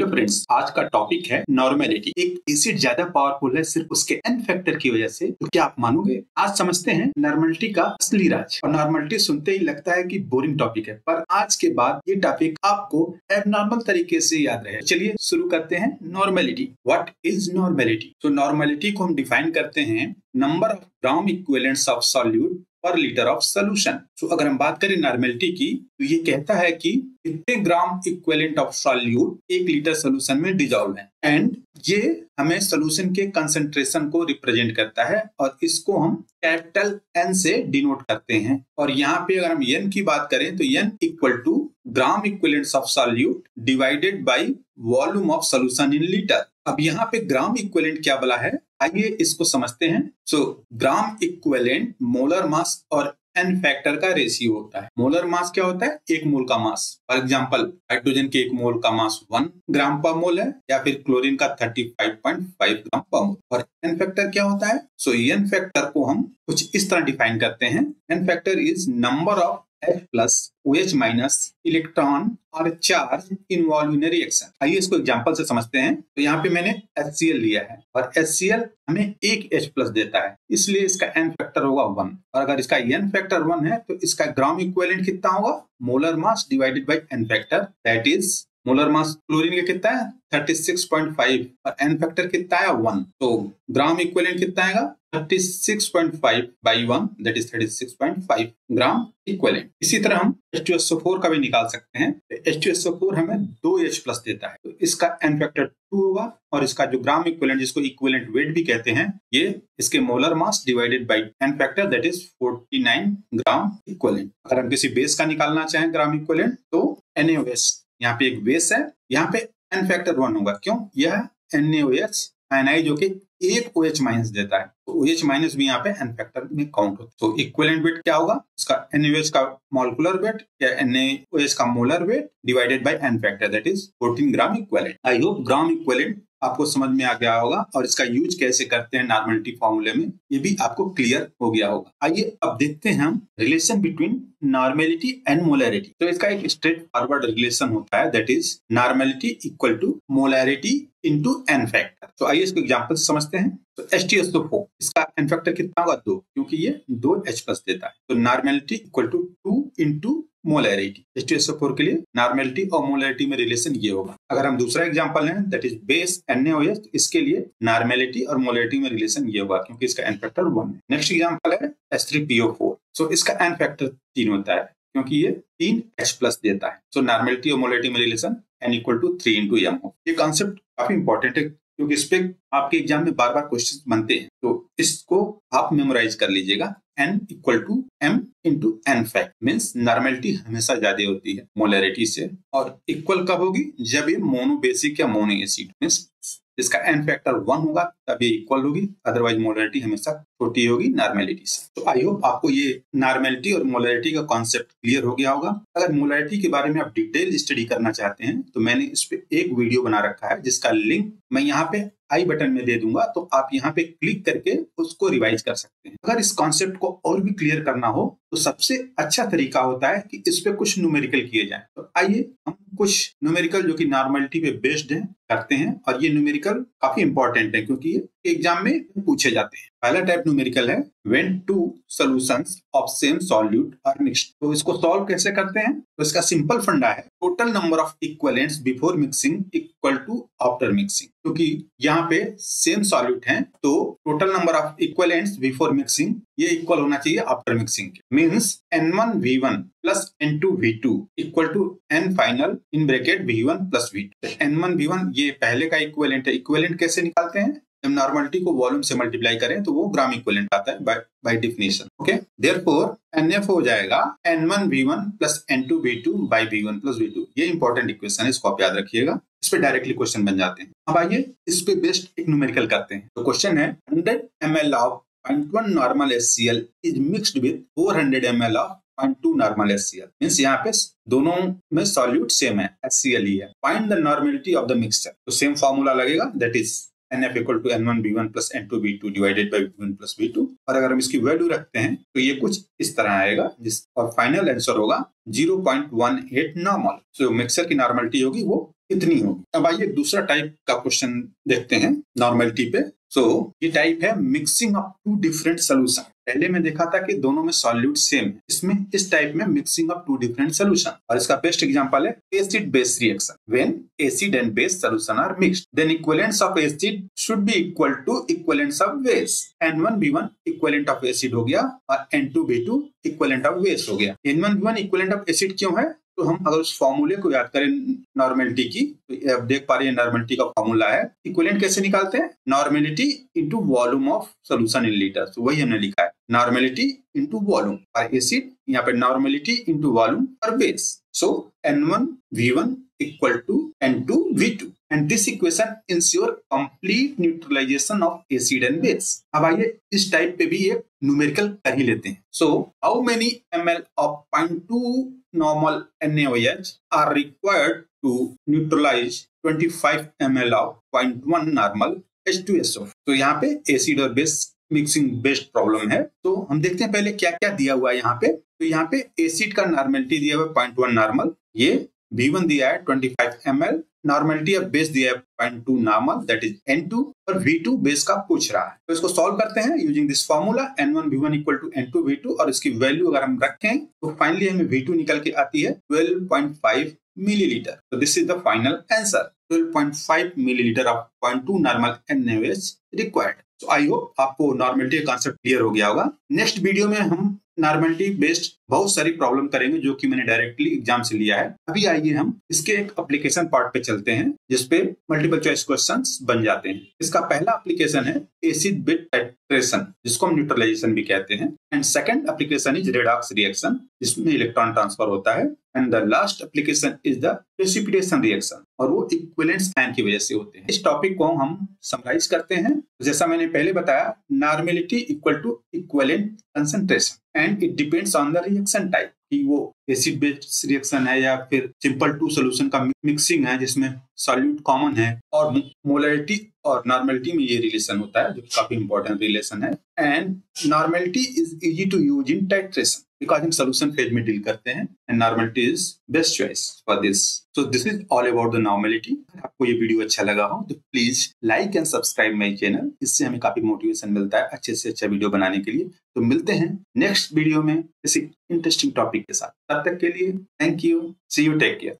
Hello friends, आज का topic है नॉर्मेलिटी। एक एसिड ज्यादा पावरफुल है सिर्फ उसके एन फैक्टर की वजह से, तो क्या आप मानोगे? आज समझते हैं नॉर्मेलिटी का असली राज। और नॉर्मेलिटी सुनते ही लगता है कि बोरिंग टॉपिक है, पर आज के बाद ये टॉपिक आपको एबनॉर्मल तरीके से याद रहे। चलिए शुरू करते हैं। Normality, what is normality? तो नॉर्मेलिटी को हम डिफाइन करते हैं number of gram equivalents of solute पर लीटर ऑफ सोल्यूशन। तो अगर हम बात करें नॉर्मेलिटी की, तो ये कहता है कि कितने gram equivalent of solute 1 litre solution में डिजॉल्व है, एंड ये हमें सोल्यूशन के कंसंट्रेशन को रिप्रेजेंट करता है और इसको हम कैपिटल एन से डिनोट करते हैं। और यहाँ पे अगर हम एन की बात करें तो N equal to gram equivalents of solute divided by volume of solution in litre. अब यहाँ पे ग्राम इक्विवेलेंट क्या बोला है, आइए इसको समझते हैं। सो ग्राम इक्विवेलेंट मोलर मास और एन फैक्टर का रेशियो होता है। मोलर मास क्या होता है? 1 मोल का मास। फॉर एग्जांपल हाइड्रोजन के 1 मोल का मास 1 ग्राम पर मोल है, या फिर क्लोरीन का 35.5 ग्राम पर मोल। और एन फैक्टर क्या होता है? सो एन फैक्टर को हम कुछ इस तरह डिफाइन करते हैं। N factor is number of H plus OH minus electron और चार्ज इन्वॉल्व इन रिएक्शन। आइए इसको एग्जांपल से समझते हैं। तो यहाँ पे मैंने HCl लिया है और HCl हमें 1 H प्लस देता है, इसलिए इसका N फैक्टर होगा 1। और अगर इसका N फैक्टर 1 है तो इसका ग्राम इक्विवेलेंट कितना होगा? Molar mass divided by N factor, that is molar mass chlorine का कितना है? 36.5 और एन फैक्टर कितना है? 1। तो ग्राम इक्विवेलेंट कितना आएगा? 36.5 by 1, that is 36.5 gram equivalent. इसी तरह हम H2SO4 का भी निकाल सकते हैं। H2SO4 हमें 2H प्लस देता है, तो इसका एन फैक्टर 2 होगा। और इसका जो ग्राम इक्विवेलेंट, जिसको इक्विवेलेंट वेट भी कहते हैं, ये इसके molar mass divided by n factor, that is 49 gram equivalent. अगर हम किसी बेस का निकालना चाहें ग्राम इक्विवेलेंट, तो NaOH, यहाँ पे एक बेस है, यहाँ पे एन फैक्टर 1 होगा। क्यों? यह NaOH आयनाइज जो कि 1 OH माइनस देता है, तो OH माइनस भी यहाँ पे एन फैक्टर में काउंट होता है। तो इक्विवेलेंट वेट क्या होगा? इसका NaOH का मॉलिक्यूलर वेट या NaOH का molar weight divided by n factor, that is 14 gram equivalent. I hope gram equivalent आपको समझ में आ गया होगा और इसका यूज कैसे करते हैं नॉर्मेलिटी फॉर्मूले में, ये भी आपको क्लियर हो गया होगा। आइए अब देखते हैं हम relation between normality and molarity. तो इसका एक स्ट्रेट फॉरवर्ड रिलेशन होता है, that is normality equal to molarity into n factor. तो आइए इसको एग्जांपल से समझते हैं। तो H2SO4, इसका एन फैक्टर कितना होगा? 2, क्योंकि ये 2 H प्लस देता है। तो normality equal to 2 into molarity. H2SO4 के लिए नॉर्मेलिटी और मोलैरिटी में रिलेशन ये होगा। अगर हम दूसरा एग्जांपल लें, दैट इज बेस NaOH, इसके लिए नॉर्मेलिटी और मोलैरिटी में रिलेशन ये होगा, क्योंकि इसका एन फैक्टर 1 है। नेक्स्ट एग्जांपल है H3PO4। सो इसका एन फैक्टर 3 होता है, क्योंकि ये 3 H प्लस देता है। सो नॉर्मेलिटी और मोलैरिटी में relation N equal to 3 into M हो। ये कॉन्सेप्ट काफी इंपॉर्टेंट है, क्योंकि इस पे आपके एग्जाम में बार बार क्वेश्चन बनते हैं, तो इसको आप मेमोराइज कर लीजिएगा। N equal to M into n fact means normality हमेशा ज्यादा होती है मोलैरिटी से, और इक्वल कब होगी? जब ये मोनो बेसिक या मोनो एसिड मीन्स इसका एन फैक्टर 1 होगा, तब ये इक्वल होगी, अदरवाइज मोलैरिटी हमेशा छोटी होगी नॉर्मेलिटी से। तो आई होप आपको ये नॉर्मेलिटी और मोलैरिटी का कॉन्सेप्ट क्लियर हो गया होगा। अगर मोलैरिटी के बारे में आप डिटेल स्टडी करना चाहते हैं, तो मैंने इस पे एक वीडियो बना रखा है, जिसका लिंक मैं यहाँ पे आई बटन में दे दूंगा, तो आप यहाँ पे क्लिक करके उसको रिवाइज कर सकते हैं। अगर इस कॉन्सेप्ट को और भी क्लियर करना हो, तो सबसे अच्छा तरीका होता है कि इस पे कुछ न्यूमेरिकल किए जाएं। तो आइए हम कुछ न्यूमेरिकल जो कि नॉर्मेलिटी पे बेस्ड हैं करते हैं, और ये न्यूमेरिकल काफी इंपॉर्टेंट है, क्योंकि ये एग्जाम में पूछे जाते हैं। पहला टाइप न्यूमेरिकल है when two solutions of same solute are mixed। तो इसको सॉल्व कैसे करते हैं? तो इसका सिंपल फंडा है total number of equivalents before mixing equal to after mixing. क्योंकि यहाँ पे सेम सॉल्यूट हैं, तो total number of equivalents before mixing ये इक्वल होना चाहिए आफ्टर मिक्सिंग के। Means N1V1 plus N2V2 equal to N final in bracket V1 plus V2। N1V1 ये पहले का इक्विवेलेंट है। इक्विवेलेंट कैसे निकालते हैं? जब नॉर्मेलिटी को वॉल्यूम से मल्टीप्लाई करें तो वो ग्राम इक्विवेलेंट आता है by definition. Okay, therefore NF हो जाएगा N1V1 plus N2V2 bye V1 plus V2। ये इंपॉर्टेंट इक्वेशन है, इसको आप याद रखिएगा। इस पे डायरेक्टली क्वेश्चन बन जाते हैं। अब आइए इस पे बेस्ड एक न्यूमेरिकल करते हैं। तो क्वेश्चन है 100 ml of 0.1 normal HCl is mixed with 400 ml of 0.2 normal HCl। Means यहाँ पे दोनों में सॉल्यूट सेम है, HCl ही है। Find the normality of the mixture. तो सेम फार्मूला लगेगा, that is NF equal to N1V1 plus N2V2 divided by V1 plus V2। और अगर हम इसकी वैल्यू रखते हैं तो ये कुछ इस तरह आएगा, और फाइनल आंसर होगा 0.18 नॉर्मल। जो मिक्सर की नॉर्मलिटी होगी वो इतनी होगी। अब आइए दूसरा टाइप का क्वेश्चन देखते हैं नॉर्मलिटी पे। ये टाइप है mixing of two different solution. पहले में देखा था कि दोनों में सॉल्यूट सेम है, इसमें इस टाइप में mixing of two different solution. और इसका बेस्ट एग्जांपल है acid base reaction. When acid and base solution are mixed, then equivalents of acid should be equal to equivalents of base. N1V1 equivalent of acid हो गया और N2V2 equivalent of base हो गया। N1V1 equivalent of acid क्यों है? तो हम अगर उस फॉर्मूले को याद करें नॉर्मलिटी की, तो अब देख पा रहे हैं नॉर्मलिटी का फॉर्मूला है। इक्विवेलेंट कैसे निकालते हैं? Normality into volume of solution in litre. तो वही हमने लिखा है, नॉर्मलिटी इनटू वॉल्यूम और एसिड, यहाँ पे नॉर्मलिटी इनटू वॉल्यूम और base. So N1V1 equal to N2V2 and this equation ensure complete neutralization of acid and base। अब आइए इस टाइप पे भी एक न्यूमेरिकल कर ही लेते हैं। So how many ml of 0.2 normal NaOH are required to neutralize 25 ml of 0.1 normal H2SO। तो यहाँ पे एसिड और बेस मिक्सिंग बेस्ड प्रॉब्लम है। तो हम देखते हैं पहले क्या क्या दिया हुआ है यहाँ पे। तो यहाँ पे एसिड का नॉर्मलिटी दिया हुआ है 0.1 नॉर्मल, ये V1 दिया है 25 ml, नॉर्मलिटी ऑफ बेस दिया है 0.2 नॉर्मल दैट इज N2, और V2 बेस का पूछ रहा है। तो इसको सॉल्व करते हैं using this formula N1V1 equal to N2V2, और इसकी वैल्यू अगर हम रखें तो फाइनली हमें V2 निकल के आती है 12.5 मिलीलीटर। तो this is the final answer, 12.5 millilitre of 0.2 normal NaOH required. तो आई होप आपको नॉर्मलिटी का कांसेप्ट क्लियर हो गया होगा। नेक्स्ट वीडियो में हम नॉर्मलिटी बेस्ड बहुत सारी प्रॉब्लम करेंगे जो कि मैंने डायरेक्टली एग्जाम से लिया है। अभी आइए हम इसके एक एप्लीकेशन पार्ट पे चलते हैं जिसपे मल्टीपल चॉइस क्वेश्चंस बन जाते हैं। इसका पहला एप्लीकेशन है एसिड बेस टाइट्रेशन, जिसको हम न्यूट्रलाइजेशन भी कहते हैं, and second application is redox reaction, जिसमें इलेक्ट्रॉन ट्रांसफर होता है, and the last application is the precipitation reaction, और वो इक्विवेलेंट आयन की वजह से होते हैं। इस टॉपिक को हम समराइज करते हैं। जैसा मैंने पहले बताया, normality equal to equivalent concentration and it depends on the reaction type, कि वो एसिड बेस रिएक्शन है या फिर सिंपल टू सॉल्यूशन का मिक्सिंग है जिसमें सॉल्यूट कॉमन है, और मोलरिटी और नॉर्मलिटी में ये रिलेशन होता है जो काफी इंपॉर्टेंट रिलेशन है। And normality is easy to use in titration because हम सॉल्यूशन फेज में डील करते हैं, and normality is best choice for this. So this is all about the normality. आपको ये वीडियो अच्छा लगा हो तो please like and subscribe my channel, इससे हमें काफी मोटिवेशन मिलता है अच्छे से अच्छा वीडियो बनाने के लिए। तो मिलते हैं नेक्स्ट वीडियो में किसी इंटरेस्टिंग टॉपिक के साथ। तब तक के लिए thank you, see you, take care.